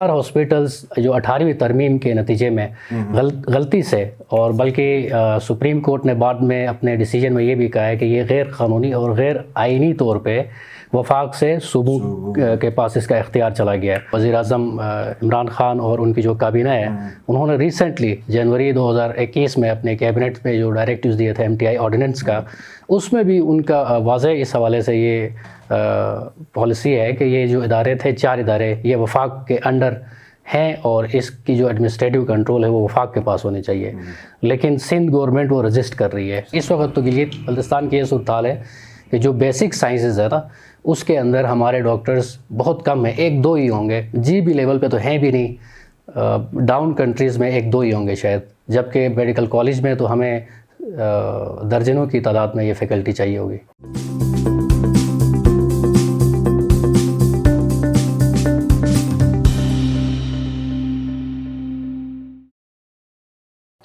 Hospitals جو 18ویں ترمیم کے نتیجے میں غلطی سے، اور بلکہ سپریم کورٹ نے بعد میں اپنے ڈیسیجن میں یہ بھی کہا ہے کہ یہ غیر قانونی اور غیر آئینی طور پہ وفاق سے صوبوں کے پاس اس کا اختیار چلا گیا ہے۔ وزیر اعظم عمران خان اور ان کی جو کابینہ ہے، انہوں نے ریسنٹلی جنوری 2021 میں اپنے کیبنٹ میں جو ڈائریکٹیوز دیے تھے MTI آرڈیننس کا، اس میں بھی ان کا واضح اس حوالے سے یہ پالیسی ہے کہ یہ جو ادارے تھے، 4 ادارے، یہ وفاق کے انڈر ہیں اور اس کی جو ایڈمنسٹریٹو کنٹرول ہے وہ وفاق کے پاس ہونی چاہیے، لیکن سندھ گورنمنٹ وہ رجسٹ کر رہی ہے۔ اس وقت تو گلگت بلتستان کی یہ صورتحال ہے کہ جو بیسک سائنسز ہے نا، اس کے اندر ہمارے ڈاکٹرز بہت کم ہیں، 1-2 ہی ہوں گے، GB لیول پہ تو ہیں بھی نہیں، ڈاؤن کنٹریز میں 1-2 ہی ہوں گے شاید، جبکہ میڈیکل کالج میں تو ہمیں درجنوں کی تعداد میں یہ فیکلٹی چاہیے ہوگی۔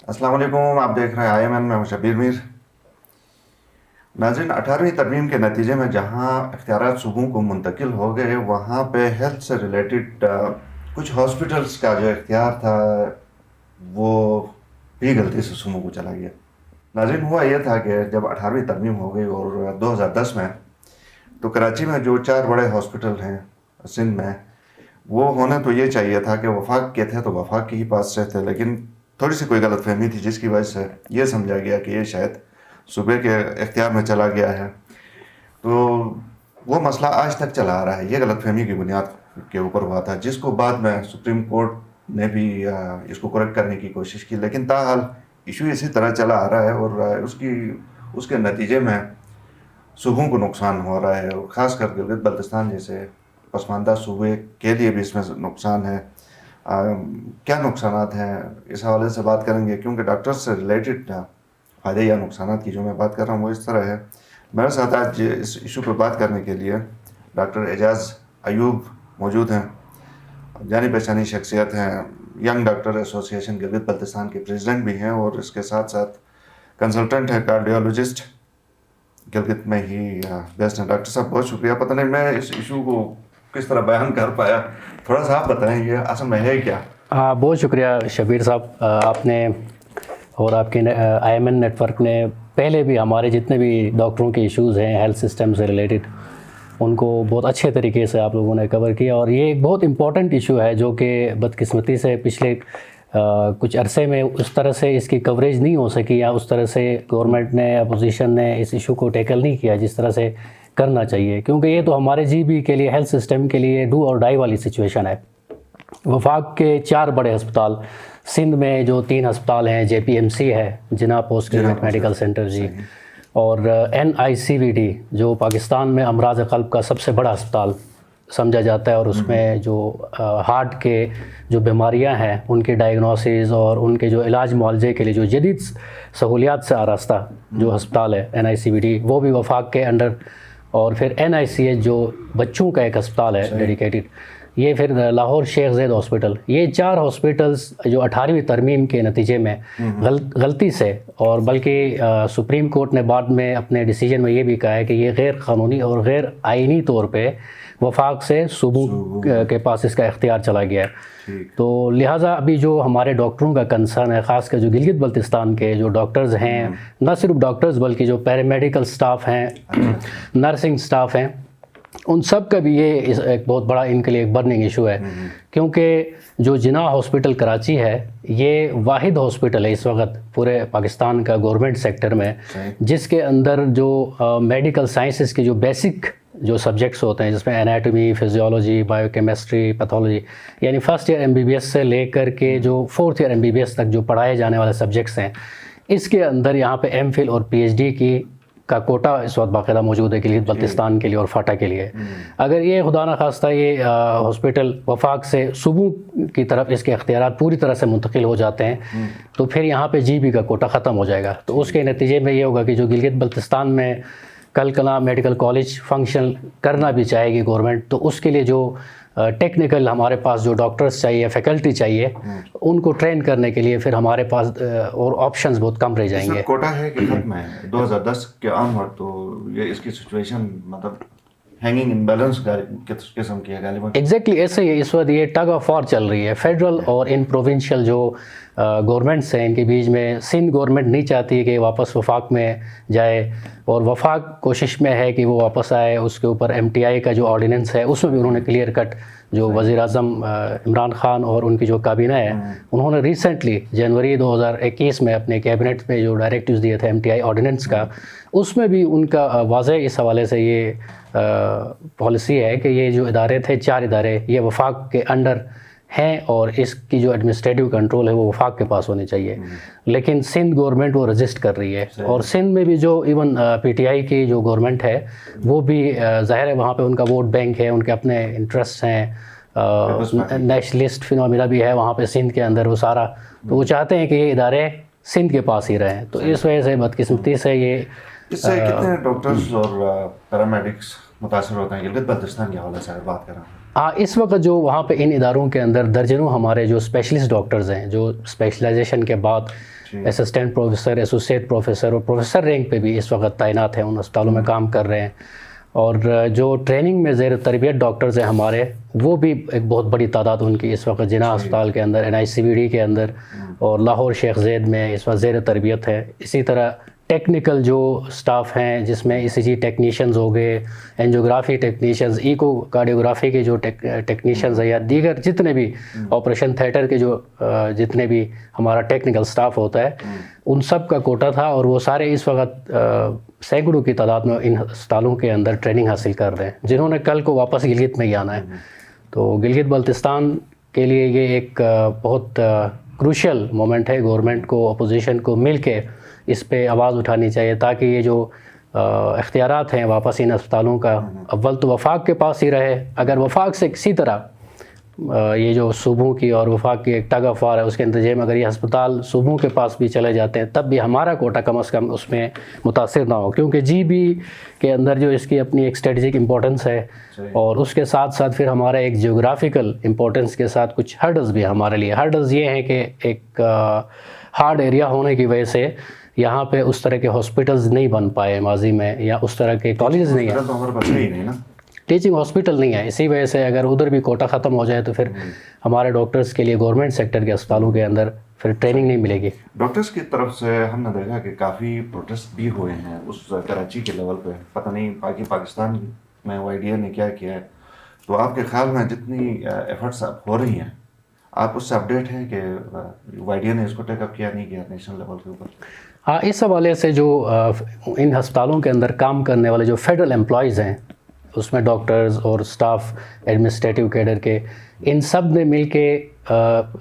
السلام علیکم، آپ دیکھ رہے ہیں IMN، میں ہوں شبیر میر۔ ناظرین، 18ویں ترمیم کے نتیجے میں جہاں اختیارات صوبوں کو منتقل ہو گئے، وہاں پہ ہیلتھ سے ریلیٹڈ کچھ ہاسپٹلس کا جو اختیار تھا وہ بھی غلطی سے صوبوں کو چلا گیا۔ ناظرین، ہوا یہ تھا کہ جب 18ویں ترمیم ہو گئی اور 2010 میں تو کراچی میں جو 4 بڑے ہاسپٹل ہیں سندھ میں، وہ ہونے تو یہ چاہیے تھا کہ وفاق کے تھے تو وفاق کے ہی پاس رہتے، لیکن تھوڑی سی کوئی غلط فہمی تھی جس کی وجہ سے یہ سمجھا گیا کہ یہ شاید صوبے کے اختیار میں چلا گیا ہے۔ تو وہ مسئلہ آج تک چلا آ رہا ہے، یہ غلط فہمی کی بنیاد کے اوپر ہوا تھا، جس کو بعد میں سپریم کورٹ نے بھی اس کو کریکٹ کرنے کی کوشش کی، لیکن تاحال ایشو اسی طرح چلا آ رہا ہے اور اس کے نتیجے میں صوبوں کو نقصان ہو رہا ہے، اور خاص کر گلگت بلتستان جیسے پسماندہ صوبے کے لیے بھی اس میں نقصان ہے۔ کیا نقصانات ہیں اس حوالے سے بات کریں گے، کیونکہ ڈاکٹر سے ریلیٹڈ فائدے یا نقصانات کی جو میں بات کر رہا ہوں وہ اس طرح ہے۔ میرے ساتھ آج اس ایشو پہ بات کرنے کے لیے ڈاکٹر اعجاز ایوب موجود ہیں، جانی پہچانی شخصیت ہیں، ینگ ڈاکٹر ایسوسی ایشن گلگت بلتستان کے پریزیڈنٹ بھی ہیں، اور اس کے ساتھ ساتھ کنسلٹنٹ ہے، کارڈیولوجسٹ، گلگت میں ہی بیسٹ ہیں۔ ڈاکٹر صاحب بہت شکریہ۔ پتہ نہیں میں اس ایشو کو کس طرح بیان کر پایا، تھوڑا سا آپ بتائیں یہ اصل میں ہے کیا؟ بہت شکریہ شبیر صاحب، آپ نے اور آپ کے IMN نیٹ ورک نے پہلے بھی ہمارے جتنے بھی ڈاکٹروں کے ایشوز ہیں ہیلتھ سسٹم سے ریلیٹڈ، ان کو بہت اچھے طریقے سے آپ لوگوں نے کور کیا، اور یہ ایک بہت امپورٹنٹ ایشو ہے جو کہ بدقسمتی سے پچھلے کچھ عرصے میں اس طرح سے اس کی کوریج نہیں ہو سکی، یا اس طرح سے گورنمنٹ نے، اپوزیشن نے اس ایشو کو ٹیکل نہیں کیا جس طرح سے کرنا چاہیے، کیونکہ یہ تو ہمارے GB کے لیے، ہیلتھ سسٹم کے لیے ڈو اور ڈائی والی سچویشن ہے۔ وفاق کے 4 بڑے ہسپتال، سندھ میں جو 3 ہسپتال ہیں، JPMC ہے، جناح پوسٹ گریجویٹ میڈیکل سینٹر جی، اور NICVD جو پاکستان میں امراض قلب کا سب سے بڑا ہسپتال سمجھا جاتا ہے، اور اس میں جو ہارٹ کے جو بیماریاں ہیں ان کے ڈائگنوسز اور ان کے جو علاج معالجے کے لیے جو جدید سہولیات سے آراستہ جو ہسپتال ہے NICVD، وہ بھی وفاق کے انڈر، اور پھر NICH جو بچوں کا ایک ہسپتال ہے ڈیڈیکیٹڈ، یہ پھر لاہور شیخ زید ہاسپٹل، یہ 4 ہاسپٹلس جو 18ویں ترمیم کے نتیجے میں غلطی سے، اور بلکہ سپریم کورٹ نے بعد میں اپنے ڈیسیجن میں یہ بھی کہا ہے کہ یہ غیر قانونی اور غیر آئینی طور پہ وفاق سے صوبوں کے پاس اس کا اختیار چلا گیا ہے۔ تو لہٰذا ابھی جو ہمارے ڈاکٹروں کا کنسرن ہے، خاص کر جو گلگت بلتستان کے جو ڈاکٹرز ہیں، نہ صرف ڈاکٹرز بلکہ جو پیرامیڈیکل سٹاف ہیں، نرسنگ سٹاف ہیں، ان سب کا بھی یہ ایک بہت بڑا ان کے لیے ایک برننگ ایشو ہے، کیونکہ جو جناح ہاسپٹل کراچی ہے، یہ واحد ہاسپٹل ہے اس وقت پورے پاکستان کا گورنمنٹ سیکٹر میں جس کے اندر جو میڈیکل سائنسز کے جو بیسک جو سبجیکٹس ہوتے ہیں، جس میں anatomy, physiology, bio chemistry, pathology, یعنی فرسٹ ایئر MBBS سے لے کر کے جو 4th ایئر MBBS تک جو پڑھائے جانے والے سبجیکٹس ہیں، اس کے اندر یہاں پہ MPhil اور PhD کی کا کوٹا اس وقت باقاعدہ موجود ہے گلگت بلتستان کے لیے اور فاٹا کے لیے۔ اگر یہ خدا نخواستہ یہ ہاسپٹل وفاق سے صوبوں کی طرف اس کے اختیارات پوری طرح سے منتقل ہو جاتے ہیں تو پھر یہاں پہ GB کا کوٹا ختم ہو جائے گا، تو اس کے نتیجے میں یہ ہوگا کہ جو گلگت بلتستان میں کل کلا میڈیکل کالج فنکشن کرنا بھی چاہے گی گورنمنٹ، تو اس کے لیے جو ٹیکنیکل ہمارے پاس جو ڈاکٹرز چاہیے، فیکلٹی چاہیے، ان کو ٹرین کرنے کے لیے پھر ہمارے پاس اور آپشنز بہت کم رہ جائیں گے۔ کوٹا ہے کہ ختم ہے 2010 کے آن ورڈ، تو یہ اس کی سچویشن مطلب ہینگنگ امبیلنس قسم کی ہے غالباً. ایگزیکٹلی ایسے ہی اس وقت یہ ٹگ آف وار چل رہی ہے فیڈرل اور ان پروونشل جو گورنمنٹس ہیں ان کے بیچ میں. سندھ گورنمنٹ نہیں چاہتی ہے کہ واپس وفاق میں جائے اور وفاق کوشش میں ہے کہ وہ واپس آئے. اس کے اوپر MTI کا جو آرڈیننس ہے اس میں بھی انہوں نے کلیئر کٹ جو وزیر اعظم عمران خان اور ان کی جو کابینہ ہے انہوں نے ریسنٹلی جنوری 2021 میں اپنے کیبنٹ میں جو ڈائریکٹیوز دیے تھے MTI آرڈیننس کا, اس میں بھی ان کا واضح اس حوالے سے یہ پالیسی ہے کہ یہ جو ادارے تھے 4 ادارے یہ وفاق کے انڈر ہیں اور اس کی جو ایڈمنسٹریٹو کنٹرول ہے وہ وفاق کے پاس ہونی چاہیے. لیکن سندھ گورنمنٹ وہ رجسٹ کر رہی ہے اور سندھ میں بھی جو ایون PTI کی جو گورنمنٹ ہے وہ بھی ظاہر ہے وہاں پہ ان کا ووٹ بینک ہے, ان کے اپنے انٹرسٹ ہیں, نیشنلسٹ فینومینا بھی ہے وہاں پہ سندھ کے اندر وہ سارا, تو وہ چاہتے ہیں کہ یہ ادارے سندھ کے پاس ہی رہیں. تو اس وجہ سے بدقسمتی سے یہ اس سے کتنے ڈاکٹرز اور پیرامیڈکس متاثر ہوتے ہیں گلگت بلتستان کے حوالے سے اگر بات کریں؟ اس وقت جو وہاں پہ ان اداروں کے اندر درجنوں ہمارے جو اسپیشلسٹ ڈاکٹرز ہیں جو اسپیشلائزیشن کے بعد اسسٹنٹ پروفیسر, ایسوسیٹ پروفیسر اور پروفیسر رینک پہ بھی اس وقت تعینات ہیں, ان اسپتالوں میں کام کر رہے ہیں. اور جو ٹریننگ میں زیر تربیت ڈاکٹرز ہیں ہمارے وہ بھی ایک بہت بڑی تعداد ان کی اس وقت جناح اسپتال کے اندر, NICVD کے اندر اور لاہور شیخ زید میں اس وقت زیر تربیت ہے. اسی طرح ٹیکنیکل جو سٹاف ہیں جس میں ECG ٹیکنیشینز ہو گئے, اینجیوگرافی ٹیکنیشینز, ایکو کارڈیوگرافی کے جو ٹیکنیشینز ہیں یا دیگر جتنے بھی آپریشن تھیٹر کے جو جتنے بھی ہمارا ٹیکنیکل سٹاف ہوتا ہے ان سب کا کوٹا تھا اور وہ سارے اس وقت سینکڑوں کی تعداد میں ان اسپتالوں کے اندر ٹریننگ حاصل کر رہے ہیں جنہوں نے کل کو واپس گلگت میں ہی آنا ہے. تو گلگت بلتستان کے لیے یہ ایک بہت کروشل مومنٹ ہے. گورنمنٹ کو اپوزیشن کو مل کے اس پہ آواز اٹھانی چاہیے تاکہ یہ جو اختیارات ہیں واپس ان اسپتالوں کا اول تو وفاق کے پاس ہی رہے. اگر وفاق سے کسی طرح یہ جو صوبوں کی اور وفاق کی ایک ٹگ آف وار ہے اس کے نتیجے میں اگر یہ ہسپتال صوبوں کے پاس بھی چلے جاتے ہیں تب بھی ہمارا کوٹا کم از کم اس میں متاثر نہ ہو, کیونکہ GB کے اندر جو اس کی اپنی ایک اسٹریٹجک امپورٹنس ہے اور اس کے ساتھ ساتھ پھر ہمارا ایک جیوگرافیکل امپورٹنس کے ساتھ کچھ ہرڈز بھی ہمارے لیے. ہرڈز یہ ہیں کہ ایک ہارڈ ایریا ہونے کی وجہ سے یہاں پہ اس طرح کے ہاسپٹلز نہیں بن پائے ماضی میں یا اس طرح کے کالجز نہیں ہیں, ٹیچنگ ہاسپٹل نہیں ہے. اسی وجہ سے اگر ادھر بھی کوٹا ختم ہو جائے تو پھر ہمارے ڈاکٹرز کے لیے گورنمنٹ سیکٹر کے اسپتالوں کے اندر پھر ٹریننگ نہیں ملے گی. ڈاکٹرز کی طرف سے ہم نے دیکھا کہ کافی پروٹیسٹ بھی ہوئے ہیں اس کراچی کے لیول پہ, پتہ نہیں پاکستان میں YDA نے کیا کیا ہے. تو آپ کے خیال میں جتنی ایفرٹس ہو رہی ہیں آپ اس سے اپڈیٹ ہیں کہ YDA نے اس کو ٹیک اپ کیا نہیں کیا نیشنل لیول کے اوپر؟ ہاں, اس حوالے سے جو ان ہسپتالوں کے اندر کام کرنے والے جو فیڈرل امپلائیز ہیں اس میں ڈاکٹرز اور سٹاف ایڈمنسٹریٹو کیڈر کے ان سب نے مل کے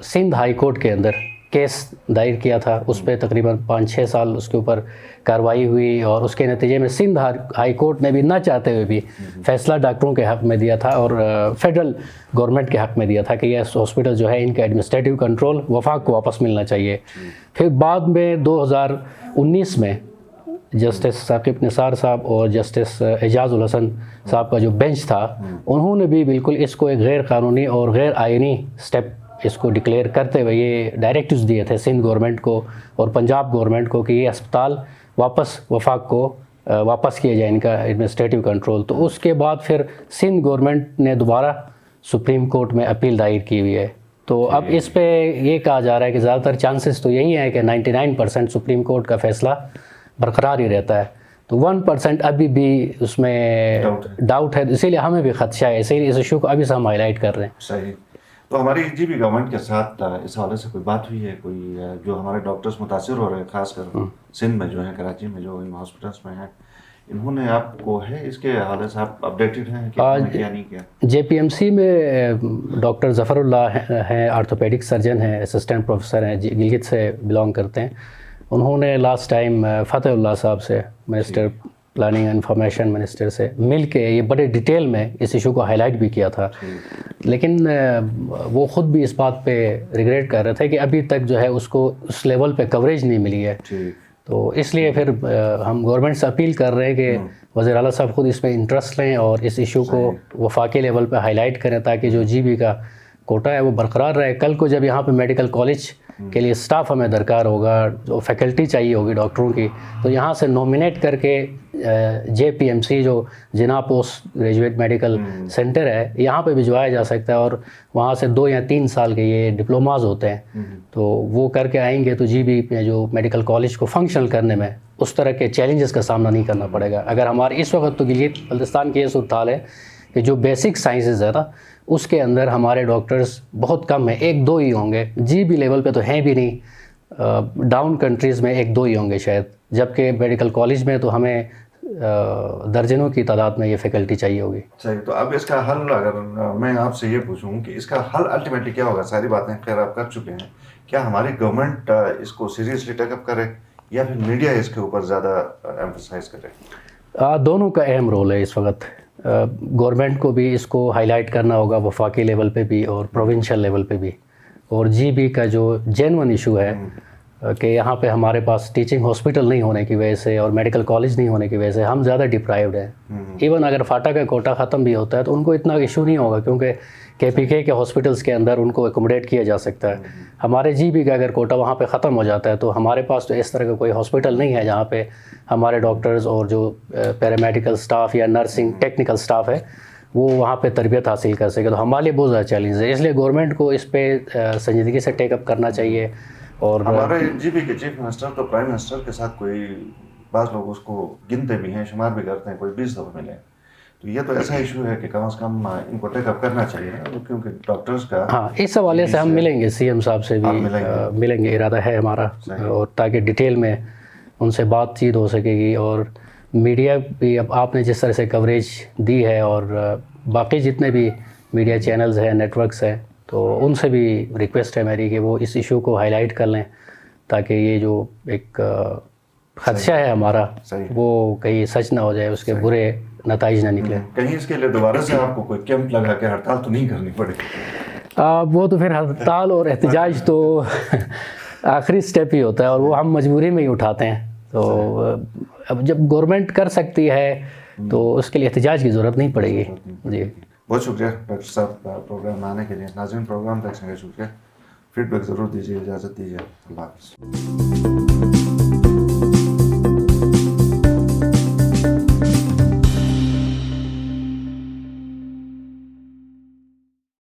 سندھ ہائی کورٹ کے اندر کیس دائر کیا تھا. اس پہ تقریباً 5-6 سال اس کے اوپر کارروائی ہوئی اور اس کے نتیجے میں سندھ ہائی کورٹ نے بھی نہ چاہتے ہوئے بھی فیصلہ ڈاکٹروں کے حق میں دیا تھا اور فیڈرل گورنمنٹ کے حق میں دیا تھا کہ یہ ہاسپٹل جو ہے ان کا ایڈمنسٹریٹو کنٹرول وفاق کو واپس ملنا چاہیے. پھر بعد میں 2019 میں جسٹس ثاقب نثار صاحب اور جسٹس اعجاز الحسن صاحب کا جو بینچ تھا انہوں نے بھی بالکل اس کو ایک غیر قانونی اور غیر آئینی سٹیپ اس کو ڈکلیئر کرتے ہوئے یہ ڈائریکٹیوز دیے تھے سندھ گورنمنٹ کو اور پنجاب گورنمنٹ کو کہ یہ اسپتال واپس وفاق کو واپس کیا جائے ان کا ایڈمنسٹریٹو کنٹرول. تو اس کے بعد پھر سندھ گورنمنٹ نے دوبارہ سپریم کورٹ میں اپیل دائر کی ہوئی ہے. تو اب اس پہ یہ کہا جا رہا ہے کہ زیادہ تر چانسز تو یہی ہیں کہ 99% سپریم کورٹ کا فیصلہ برقرار ہی رہتا ہے. تو 1% ابھی بھی اس میں ڈاؤٹ ہے, اسی لیے ہمیں بھی خدشہ ہے, اسی لیے اس ایشو کو ابھی سے ہم ہائی لائٹ کر رہے ہیں. صحیح. تو ہماری GB گورنمنٹ کے ساتھ اس حوالے سے کوئی بات ہوئی ہے, کوئی جو ہمارے ڈاکٹرز متاثر ہو رہے ہیں خاص کر سندھ میں جو ہیں کراچی میں جو ان ہاسپٹلس میں ہیں, انہوں نے آپ کو ہے اس کے حوالے سے آپ اپڈیٹڈ ہیں کہ انہوں نے کیا نہیں کیا؟ JPMC میں ڈاکٹر ظفر اللہ ہیں, آرتھوپیڈک سرجن ہیں, اسسٹنٹ پروفیسر ہیں, گلگت سے بلانگ کرتے ہیں. انہوں نے لاسٹ ٹائم فتح اللہ صاحب سے منسٹر پلاننگ انفارمیشن منسٹر سے مل کے یہ بڑے ڈیٹیل میں اس ایشو کو ہائی لائٹ بھی کیا تھا, لیکن وہ خود بھی اس بات پہ ریگریٹ کر رہے تھے کہ ابھی تک جو ہے اس کو اس لیول پہ کوریج نہیں ملی ہے. تو اس لیے پھر ہم گورنمنٹ سے اپیل کر رہے ہیں کہ وزیر اعلیٰ صاحب خود اس میں انٹرسٹ لیں اور اس ایشو کو وفاقی لیول پہ ہائی لائٹ کریں تاکہ جو GB کا کوٹا ہے وہ برقرار رہے. کل کو جب یہاں پہ میڈیکل کالج کے لیے اسٹاف ہمیں درکار ہوگا, جو فیکلٹی چاہیے ہوگی ڈاکٹروں کی, تو یہاں سے نومینیٹ کر کے JPMC جو جناح پوسٹ گریجویٹ میڈیکل سینٹر ہے یہاں پہ بھجوایا جا سکتا ہے, اور وہاں سے 2 یا 3 سال کے یہ ڈپلوماز ہوتے ہیں, تو وہ کر کے آئیں گے تو GB میں جو میڈیکل کالج کو فنکشنل کرنے میں اس طرح کے چیلنجز کا سامنا نہیں کرنا پڑے گا. اگر ہمارے اس وقت تو گلگت بلتستان کی یہ صورتحال ہے کہ جو بیسک سائنسز ہے نا اس کے اندر ہمارے ڈاکٹرز بہت کم ہیں, 1-2 ہی ہوں گے. GB لیول پہ تو ہیں بھی نہیں, ڈاؤن کنٹریز میں 1-2 ہی ہوں گے شاید, جبکہ میڈیکل کالج میں تو ہمیں درجنوں کی تعداد میں یہ فیکلٹی چاہیے ہوگی. صحیح. تو اب اس کا حل اگر میں آپ سے یہ پوچھوں کہ اس کا حل الٹیمیٹلی کیا ہوگا؟ ساری باتیں خیر آپ کر چکے ہیں, کیا ہماری گورنمنٹ اس کو سیریسلی ٹیک اپ کرے یا پھر میڈیا اس کے اوپر زیادہ ایمفسائز کرے؟ دونوں کا اہم رول ہے اس وقت. گورنمنٹ کو بھی اس کو ہائی لائٹ کرنا ہوگا وفاقی لیول پہ بھی اور پروونشل لیول پہ بھی, اور GB کا جو جینون ایشو ہے کہ یہاں پہ ہمارے پاس ٹیچنگ ہاسپٹل نہیں ہونے کی وجہ سے اور میڈیکل کالج نہیں ہونے کی وجہ سے ہم زیادہ ڈپرائیوڈ ہیں. ایون اگر فاٹا کا کوٹا ختم بھی ہوتا ہے تو ان کو اتنا ایشو نہیں ہوگا, کیونکہ KPK کے ہاسپٹلس کے اندر ان کو اکوموڈیٹ کیا جا سکتا ہے. ہمارے GB کا اگر کوٹا وہاں پہ ختم ہو جاتا ہے تو ہمارے پاس تو اس طرح کا کوئی ہاسپٹل نہیں ہے جہاں پہ ہمارے ڈاکٹرز اور جو پیرامیڈیکل سٹاف یا نرسنگ ٹیکنیکل سٹاف ہے وہ وہاں پہ تربیت حاصل کر سکے. تو ہمارے لیے بہت زیادہ چیلنج ہے, اس لیے گورنمنٹ کو اس پہ سنجیدگی سے ٹیک اپ کرنا چاہیے. اور ہمارے GB کے چیف منسٹر تو پرائم منسٹر کے ساتھ کوئی بعض لوگ اس کو گنتے بھی ہیں, شمار بھی کرتے ہیں, کوئی 20 دفعہ ملے. تو یہ تو ایسا ایشو ہے کہ کم از کم ان کو ٹیک اپ کرنا چاہیے, کیونکہ ڈاکٹرز کا ہاں اس حوالے سے ہم ملیں گے CM صاحب سے بھی ملیں گے, ارادہ ہے ہمارا, اور تاکہ ڈیٹیل میں ان سے بات چیت ہو سکے گی. اور میڈیا بھی اب آپ نے جس طرح سے کوریج دی ہے اور باقی جتنے بھی میڈیا چینلز ہیں نیٹورکس ہیں تو ان سے بھی ریکویسٹ ہے میری کہ وہ اس ایشو کو ہائی لائٹ کر لیں تاکہ یہ جو ایک خدشہ ہے ہمارا وہ کہیں سچ نہ ہو جائے, اس کے برے نتائج نہ نکلے. کہیں اس کے لیے دوبارہ سے آپ کو کوئی کیمپ لگا کے ہڑتال تو نہیں کرنی پڑے؟ وہ تو پھر ہڑتال اور احتجاج تو آخری سٹیپ ہی ہوتا ہے اور وہ ہم مجبوری میں ہی اٹھاتے ہیں. تو اب جب گورنمنٹ کر سکتی ہے تو اس کے لیے احتجاج کی ضرورت نہیں پڑے گی. جی بہت شکریہ ڈاکٹر صاحب پروگرام میں آنے کے لیے. ناظرین پروگرام دیکھنے کا شکریہ, فیڈ بیک ضرور دیجیے, اجازت دیجیے, اللہ حافظ.